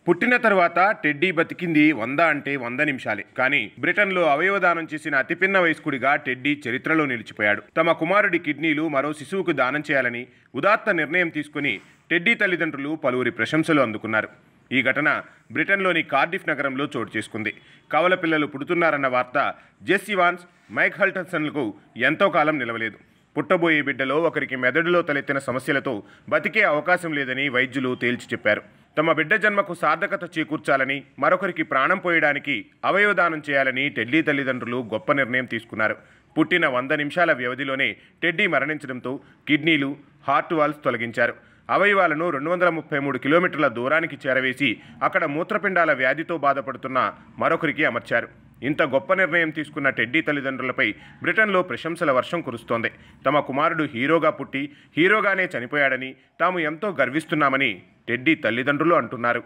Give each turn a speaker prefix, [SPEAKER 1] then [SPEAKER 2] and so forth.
[SPEAKER 1] పుట్టిన తరువాత టెడ్డీ బతికింది 100 అంటే 100 నిమిషాలే. కానీ బ్రిటన్లో అవయవదానం చేసిన అతి పిన్న వయస్కుడిగా టెడ్డీ చరిత్రలో నిలిచిపోయాడు. తమ కుమారుడి కిడ్నీలు మరో శిశువుకు దానం చేయాలని ఉదాత్త నిర్ణయం తీసుకుని టెడ్డీ తల్లిదండ్రులు పలువురి ప్రశంసలు అందుకున్నారు. ఈ ఘటన బ్రిటన్లోని కార్డిఫ్ నగరంలో చోటు చేసుకుంది. కవల పిల్లలు పుడుతున్నారన్న వార్త జెస్ ఇవాన్స్, మైక్ హల్టన్సన్లకు ఎంతో కాలం నిలవలేదు. పుట్టబోయే బిడ్డలో ఒకరికి మెదడులో తలెత్తిన సమస్యలతో బతికే అవకాశం లేదని వైద్యులు తేల్చి చెప్పారు. తమ బిడ్డ జన్మకు సార్థకత చేకూర్చాలని, మరొకరికి ప్రాణం పోయడానికి అవయవదానం చేయాలని టెడ్డీ తల్లిదండ్రులు గొప్ప నిర్ణయం తీసుకున్నారు. పుట్టిన 100 నిమిషాల వ్యవధిలోనే టెడ్డీ మరణించడంతో కిడ్నీలు, హార్ట్ వాల్స్ తొలగించారు. అవయవాలను 233 కిలోమీటర్ల దూరానికి చేరవేసి అక్కడ మూత్రపిండాల వ్యాధితో బాధపడుతున్న మరొకరికి అమర్చారు. ఇంత గొప్ప నిర్ణయం తీసుకున్న టెడ్డీ తల్లిదండ్రులపై బ్రిటన్లో ప్రశంసల వర్షం కురుస్తోంది. తమ కుమారుడు హీరోగా పుట్టి హీరోగానే చనిపోయాడని తాము ఎంతో గర్విస్తున్నామని టెడ్డీ తల్లిదండ్రులు అంటున్నారు.